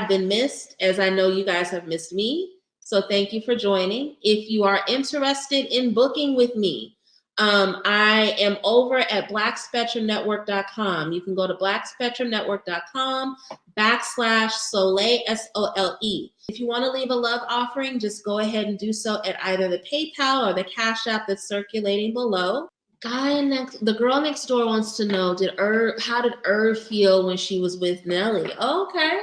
have been missed, as I know you guys have missed me. So thank you for joining. If you are interested in booking with me, I am over at blackspectrumnetwork.com. You can go to blackspectrumnetwork.com/Soleil, SOLE. If you want to leave a love offering, just go ahead and do so at either the PayPal or the Cash App that's circulating below. The girl next door wants to know, how did Irv feel when she was with Nelly? Okay.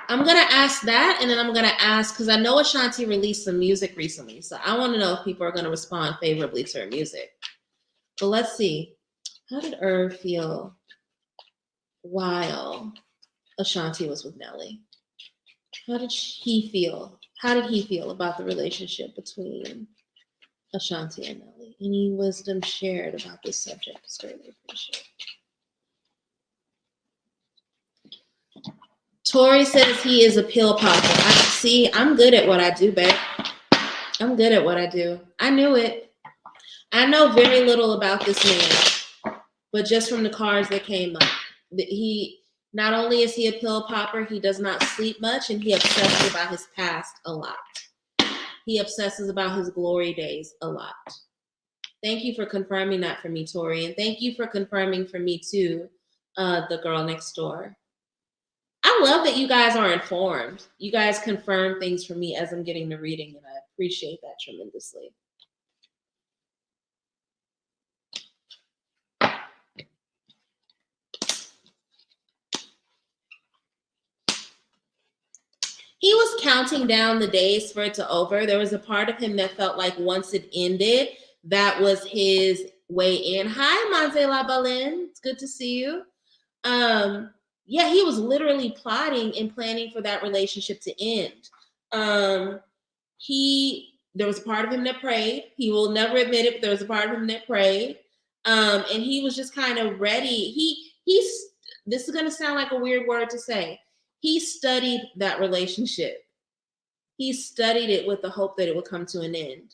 I'm going to ask that, and then I'm going to ask, because I know Ashanti released some music recently, so I want to know if people are going to respond favorably to her music. But let's see. How did Irv feel while Ashanti was with Nelly? How did he feel? How did he feel about the relationship between Ashanti and Nelly? Any wisdom shared about this subject is greatly appreciated. Tori says he is a pill popper. I'm good at what I do, babe. I'm good at what I do. I knew it. I know very little about this man, but just from the cards that came up, not only is he a pill popper, he does not sleep much, and he obsesses about his past a lot. He obsesses about his glory days a lot. Thank you for confirming that for me, Tori, and thank you for confirming for me too, the girl next door. I love that you guys are informed. You guys confirm things for me as I'm getting the reading, and I appreciate that tremendously. He was counting down the days for it to over. There was a part of him that felt like once it ended, that was his way in. Hi, Manze La Baleine. It's good to see you. Yeah, he was literally plotting and planning for that relationship to end. There was a part of him that prayed. He will never admit it, but there was a part of him that prayed. And he was just kind of ready. This is going to sound like a weird word to say. He studied that relationship. He studied it with the hope that it would come to an end.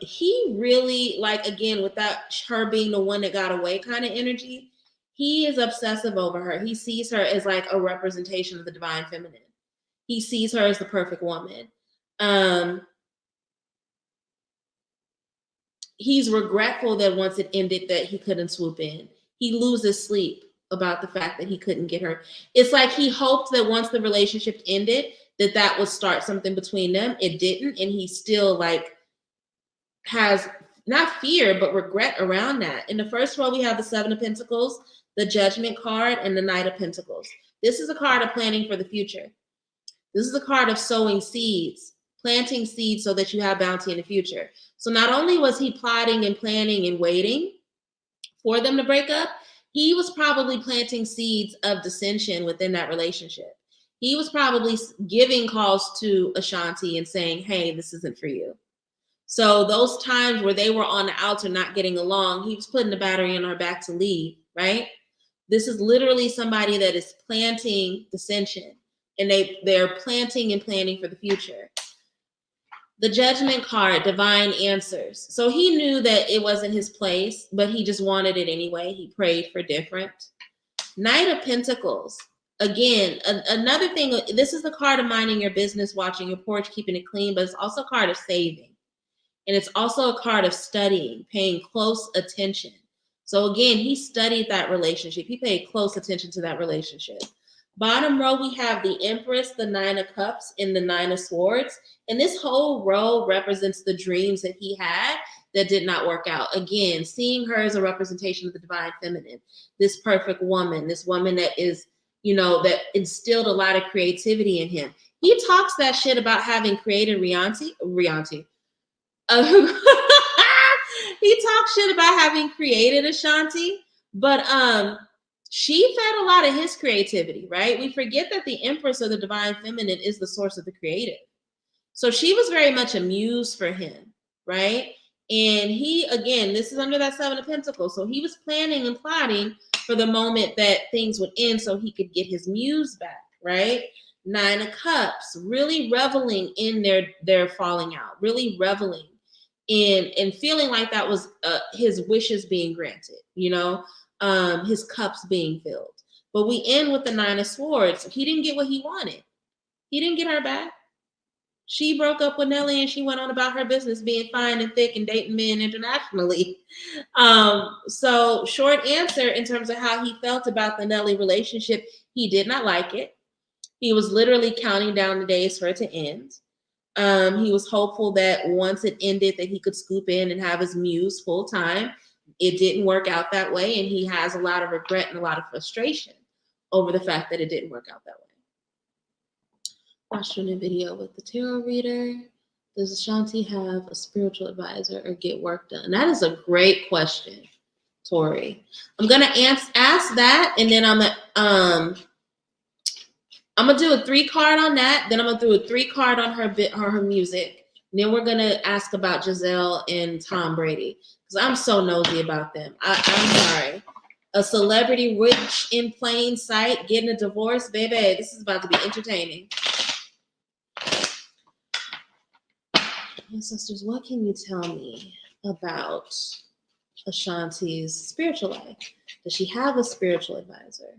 He really, like, again, without her being the one that got away kind of energy, he is obsessive over her. He sees her as like a representation of the divine feminine. He sees her as the perfect woman. He's regretful that once it ended that he couldn't swoop in. He loses sleep about the fact that he couldn't get her. It's like he hoped that once the relationship ended, that would start something between them. It didn't, and he still like has not fear, but regret around that. In the first row, we have the Seven of Pentacles, the Judgment card, and the Knight of Pentacles. This is a card of planning for the future. This is a card of sowing seeds, planting seeds so that you have bounty in the future. So not only was he plotting and planning and waiting for them to break up, he was probably planting seeds of dissension within that relationship. He was probably giving calls to Ashanti and saying, hey, this isn't for you. So those times where they were on the outs or not getting along, he was putting the battery in her back to leave, right? This is literally somebody that is planting dissension, and they're planting and planning for the future. The Judgment card, divine answers. So he knew that it wasn't his place, but he just wanted it anyway. He prayed for different. Knight of Pentacles. Again, another thing, this is the card of minding your business, watching your porch, keeping it clean, but it's also a card of saving. And it's also a card of studying, paying close attention. So again, he studied that relationship. He paid close attention to that relationship. Bottom row, we have the Empress, the Nine of Cups, and the Nine of Swords. And this whole row represents the dreams that he had that did not work out. Again, seeing her as a representation of the divine feminine, this perfect woman, this woman that is, that instilled a lot of creativity in him. He talks that shit about having created Rihanti. He talks shit about having created Ashanti, but she fed a lot of his creativity, right? We forget that the Empress or the divine feminine is the source of the creative. So she was very much a muse for him, right? And he, again, this is under that Seven of Pentacles. So he was planning and plotting for the moment that things would end so he could get his muse back, right? Nine of Cups, really reveling in their falling out, really reveling in feeling like that was his wishes being granted, his cups being filled. But we end with the 9 of Swords. He didn't get what he wanted. He didn't get her back. She broke up with Nelly and she went on about her business being fine and thick and dating men internationally. So short answer in terms of how he felt about the Nelly relationship, he did not like it. He was literally counting down the days for it to end. He was hopeful that once it ended that he could scoop in and have his muse full time. It didn't work out that way, and he has a lot of regret and a lot of frustration over the fact that it didn't work out that way. Watching a video with the tarot reader. Does Ashanti have a spiritual advisor or get work done? That is a great question, Tori. I'm gonna ask that, and then I'm gonna do a 3-card on that. Then I'm gonna do a 3-card on her music. And then we're gonna ask about Giselle and Tom Brady because I'm so nosy about them. I'm sorry. A celebrity rich in plain sight getting a divorce, baby. This is about to be entertaining. Ancestors, what can you tell me about Ashanti's spiritual life? Does she have a spiritual advisor?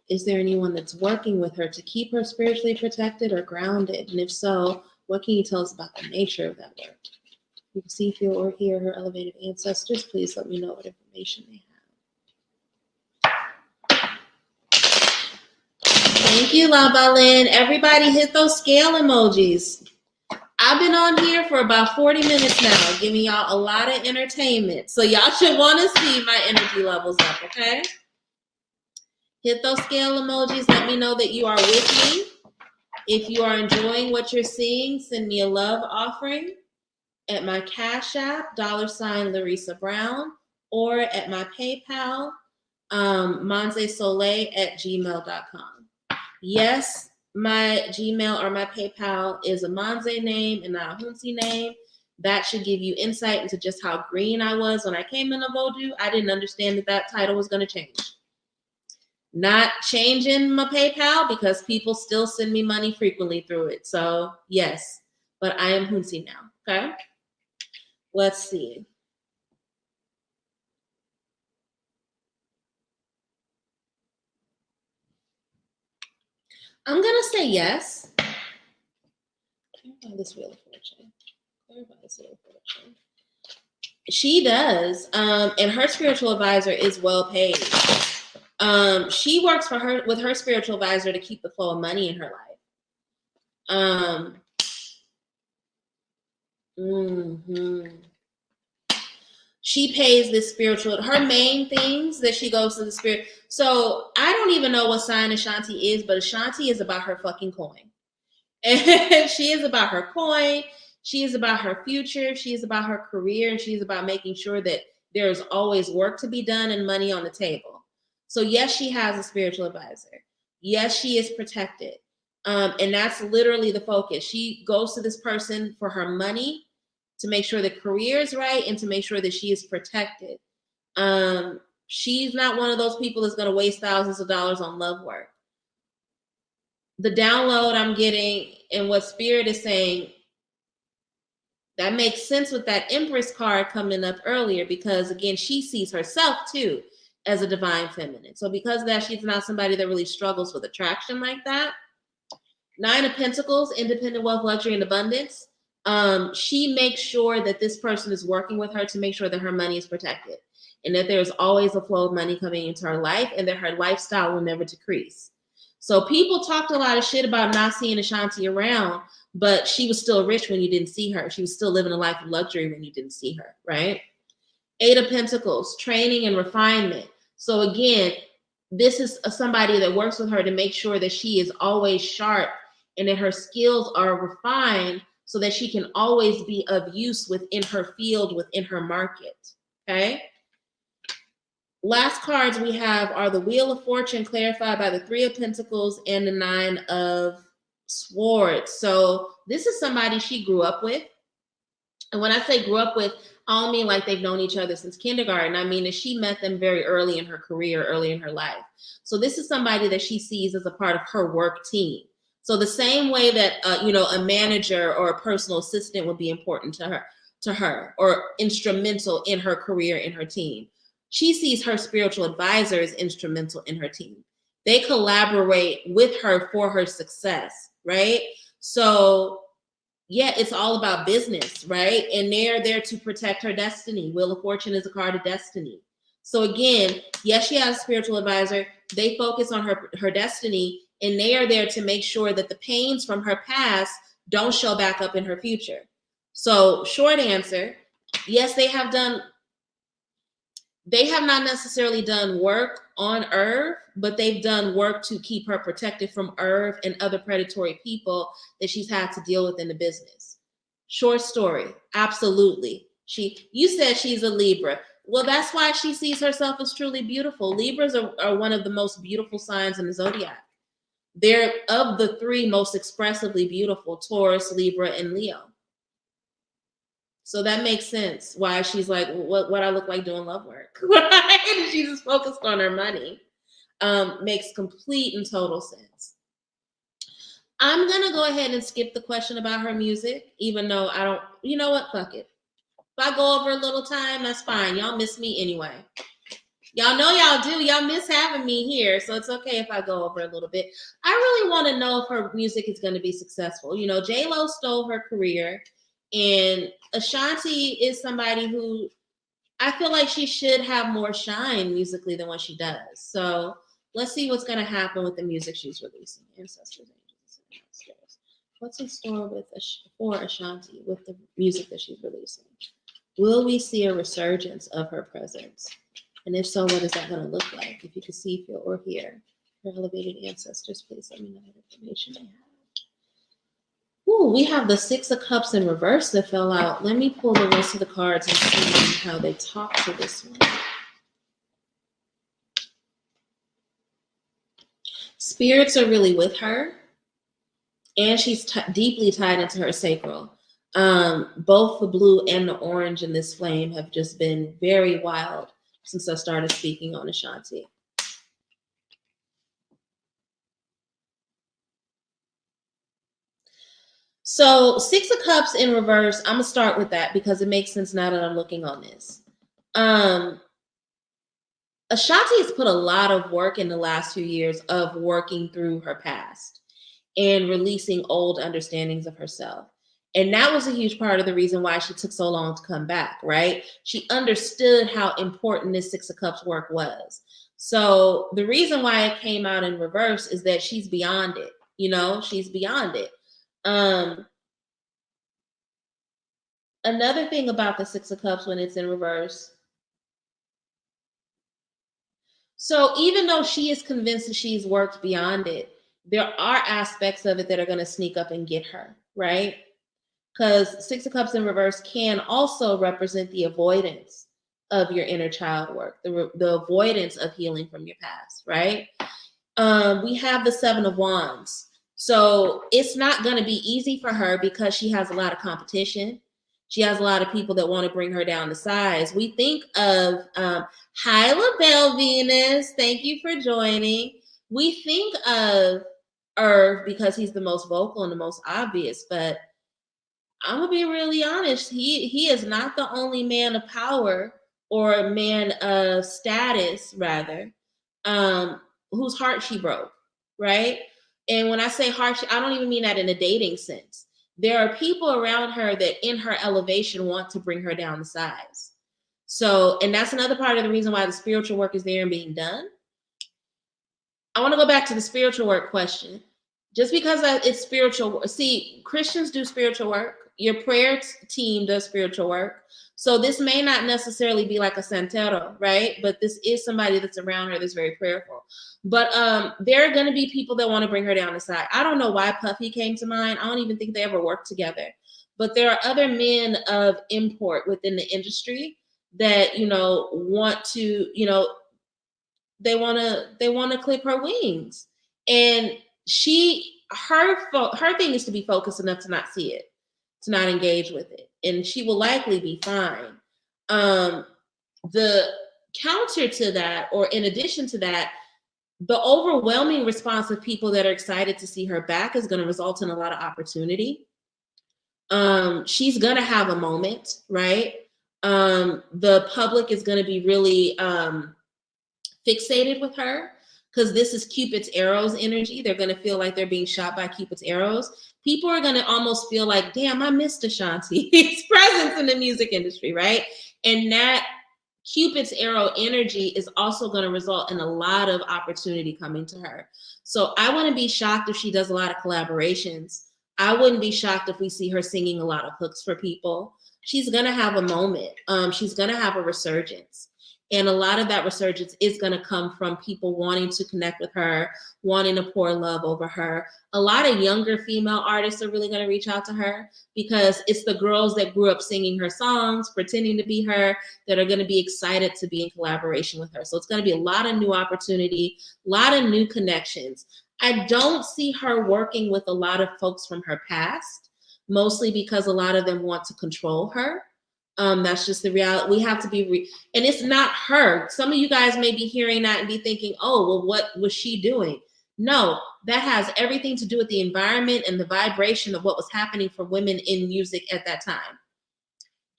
Is there anyone that's working with her to keep her spiritually protected or grounded? And if so, what can you tell us about the nature of that work? If you can see, feel, or hear her elevated ancestors, please let me know what information they have. Thank you, La Balin. Everybody hit those scale emojis. I've been on here for about 40 minutes now, giving y'all a lot of entertainment. So y'all should want to see my energy levels up, okay? Hit those scale emojis. Let me know that you are with me. If you are enjoying what you're seeing, send me a love offering at my Cash App, $Larissa Brown, or at my PayPal, manzesoleil@gmail.com. Yes, my Gmail or my PayPal is a Manze name and not a Hunsi name. That should give you insight into just how green I was when I came into Vodou. I didn't understand that title was going to change. Not changing my PayPal because people still send me money frequently through it. So yes, but I am Hunsi now, okay? Let's see. I'm gonna say yes. Clarify this Wheel of Fortune. She does, and her spiritual advisor is well paid. She works with her spiritual advisor to keep the flow of money in her life. She pays this spiritual, her main things that she goes to the spirit. So I don't even know what sign Ashanti is, but Ashanti is about her fucking coin. And she is about her coin. She is about her future. She is about her career. And she's about making sure that there's always work to be done and money on the table. So yes, she has a spiritual advisor. Yes, she is protected. And that's literally the focus. She goes to this person for her money, to make sure the career is right and to make sure that she is protected. She's not one of those people that's going to waste thousands of dollars on love work. The download I'm getting and what Spirit is saying, that makes sense with that Empress card coming up earlier, because again, she sees herself too as a divine feminine. So because of that, she's not somebody that really struggles with attraction like that. 9 of Pentacles, independent wealth, luxury, and abundance. She makes sure that this person is working with her to make sure that her money is protected and that there's always a flow of money coming into her life and that her lifestyle will never decrease. So people talked a lot of shit about not seeing Ashanti around, but she was still rich when you didn't see her. She was still living a life of luxury when you didn't see her, right? 8 of Pentacles, training and refinement. So again, this is somebody that works with her to make sure that she is always sharp and that her skills are refined so that she can always be of use within her field, within her market, okay? Last cards we have are the Wheel of Fortune, clarified by the 3 of Pentacles and the 9 of Swords. So this is somebody she grew up with. And when I say grew up with, I don't mean like they've known each other since kindergarten. I mean that she met them very early in her career, early in her life. So this is somebody that she sees as a part of her work team. So the same way that a manager or a personal assistant would be important to her, or instrumental in her career, in her team. She sees her spiritual advisor as instrumental in her team. They collaborate with her for her success, right? So yeah, it's all about business, right? And they're there to protect her destiny. Wheel of Fortune is a card of destiny. So again, yes, she has a spiritual advisor. They focus on her destiny, and they are there to make sure that the pains from her past don't show back up in her future. So short answer, yes, they have not necessarily done work on Irv, but they've done work to keep her protected from Irv and other predatory people that she's had to deal with in the business. Short story, absolutely. You said she's a Libra. Well, that's why she sees herself as truly beautiful. Libras are one of the most beautiful signs in the zodiac. They're of the three most expressively beautiful: Taurus, Libra, and Leo. So that makes sense why she's like, what I look like doing love work. Right? She's just focused on her money. Makes complete and total sense. I'm going to go ahead and skip the question about her music, even though I don't, you know what, fuck it. If I go over a little time, that's fine. Y'all miss me anyway. Y'all know y'all do. Y'all miss having me here. So it's okay if I go over a little bit. I really want to know if her music is going to be successful. You know, J-Lo stole her career, and Ashanti is somebody who I feel like she should have more shine musically than what she does. So let's see what's going to happen with the music she's releasing. Ancestors, angels, and downstairs. What's in store for Ashanti with the music that she's releasing? Will we see a resurgence of her presence? And if so, what is that going to look like? If you can see, feel, or hear her elevated ancestors, please let me know what information they have. Ooh, we have the Six of Cups in reverse that fell out. Let me pull the rest of the cards and see how they talk to this one. Spirits are really with her, and she's deeply tied into her sacral. Both the blue and the orange in this flame have just been very wild since I started speaking on Ashanti. So Six of Cups in reverse, I'm going to start with that because it makes sense now that I'm looking on this. Ashanti has put a lot of work in the last few years of working through her past and releasing old understandings of herself. And that was a huge part of the reason why she took so long to come back, right? She understood how important this Six of Cups work was. So the reason why it came out in reverse is that she's beyond it. You know, she's beyond it. Another thing about the Six of Cups when it's in reverse. So even though she is convinced that she's worked beyond it, there are aspects of it that are going to sneak up and get her, right? Because Six of Cups in reverse can also represent the avoidance of your inner child work, the avoidance of healing from your past, right? We have the Seven of Wands. So it's not going to be easy for her because she has a lot of competition. She has a lot of people that want to bring her down to size. We think of, hi, LaBelle Venus. Thank you for joining. We think of Irv because he's the most vocal and the most obvious, but I'm going to be really honest. He is not the only man of power or a man of status, rather, whose heart she broke, right? And when I say heart, I don't even mean that in a dating sense. There are people around her that in her elevation want to bring her down to size. So, and that's another part of the reason why the spiritual work is there and being done. I want to go back to the spiritual work question. Just because it's spiritual, see, Christians do spiritual work. Your prayer team does spiritual work. So this may not necessarily be like a santero, right? But this is somebody that's around her that's very prayerful. But there are going to be people that want to bring her down the side. I don't know why Puffy came to mind. I don't even think they ever worked together. But there are other men of import within the industry that, you know, want to, you know, they want to clip her wings. And her thing is to be focused enough to not see it, to not engage with it. And she will likely be fine. The counter to that, or in addition to that, the overwhelming response of people that are excited to see her back is going to result in a lot of opportunity. She's going to have a moment, right? The public is going to be really fixated with her. because this is Cupid's arrows energy. They're going to feel like they're being shot by Cupid's arrows. People are going to almost feel like, damn, I missed Ashanti's presence in the music industry, right? And that Cupid's arrow energy is also going to result in a lot of opportunity coming to her. So I wouldn't be shocked if she does a lot of collaborations. I wouldn't be shocked if we see her singing a lot of hooks for people. She's going to have a moment. She's going to have a resurgence. And a lot of that resurgence is going to come from people wanting to connect with her, wanting to pour love over her. A lot of younger female artists are really going to reach out to her because it's the girls that grew up singing her songs, pretending to be her, that are going to be excited to be in collaboration with her. So it's going to be a lot of new opportunity, a lot of new connections. I don't see her working with a lot of folks from her past, mostly because a lot of them want to control her. That's just the reality. We have to be, and it's not her. Some of you guys may be hearing that and be thinking, oh, well, what was she doing? No, that has everything to do with the environment and the vibration of what was happening for women in music at that time.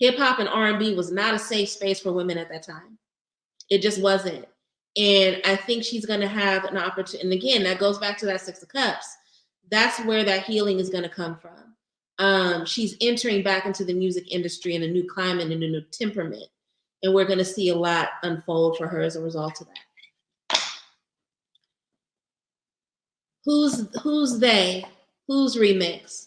Hip hop and R&B was not a safe space for women at that time. It just wasn't. And I think she's going to have an opportunity. And again, that goes back to that Six of Cups. That's where that healing is going to come from. She's entering back into the music industry in a new climate and a new temperament. And we're going to see a lot unfold for her as a result of that. Who's they? Who's remix?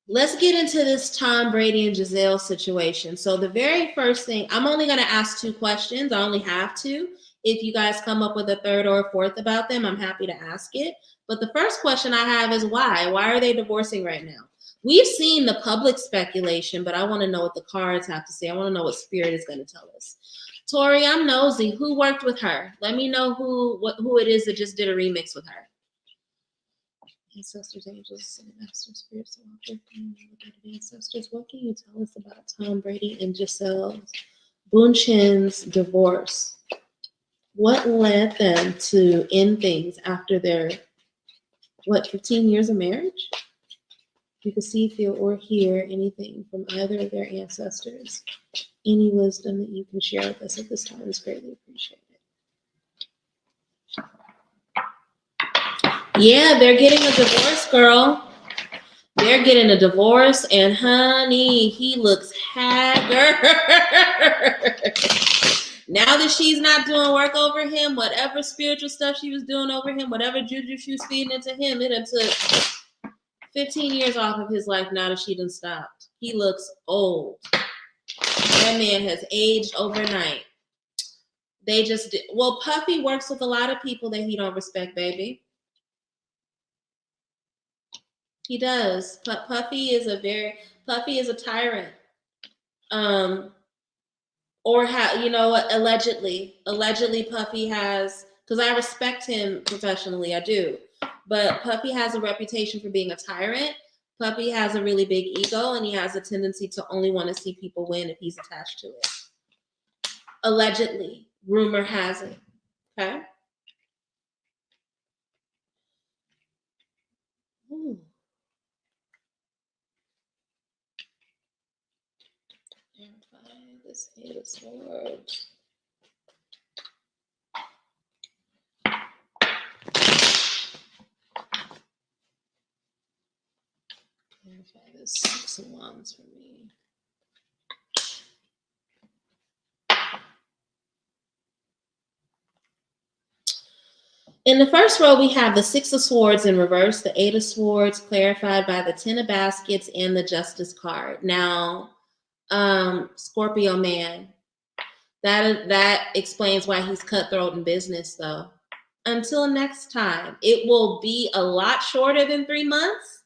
Let's get into this Tom Brady and Giselle situation. So the very first thing, I'm only going to ask 2 questions. I only have 2. If you guys come up with a third or a fourth about them, I'm happy to ask it. But the first question I have is why? Why are they divorcing right now? We've seen the public speculation, but I want to know what the cards have to say. I want to know what Spirit is going to tell us. Tori, I'm nosy. Who worked with her? Let me know who it is that just did a remix with her. Ancestors, angels, and master spirits, ancestors. What can you tell us about Tom Brady and Giselle Bündchen's divorce? What led them to end things after their 15 years of marriage? You can see, feel, or hear anything from either of their ancestors. Any wisdom that you can share with us at this time is greatly appreciated. Yeah, they're getting a divorce, girl. They're getting a divorce, and honey, he looks haggard. Now that she's not doing work over him, whatever spiritual stuff she was doing over him, whatever juju she was feeding into him, it took 15 years off of his life now that she done stopped. He looks old. That man has aged overnight. They just did. Well, Puffy works with a lot of people that he don't respect, baby. He does. Puffy is a tyrant. Or allegedly Puffy has, because I respect him professionally, I do. But Puffy has a reputation for being a tyrant. Puffy has a really big ego, and he has a tendency to only want to see people win if he's attached to it. Allegedly, rumor has it. Okay. Ooh. This Eight of Swords. Clarify this Six of Wands for me. In the first row, we have the Six of Swords in reverse, the Eight of Swords clarified by the Ten of Baskets and the Justice card. Now, Scorpio man, that explains why he's cutthroat in business, though. Until next time, it will be a lot shorter than 3 months.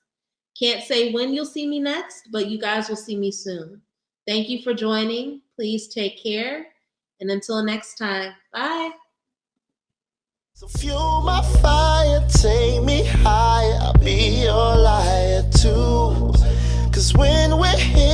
Can't say when you'll see me next, but you guys will see me soon. Thank you for joining. Please take care. And until next time, bye. So fuel my fire, take me higher, I'll be your liar too. 'Cause when we're here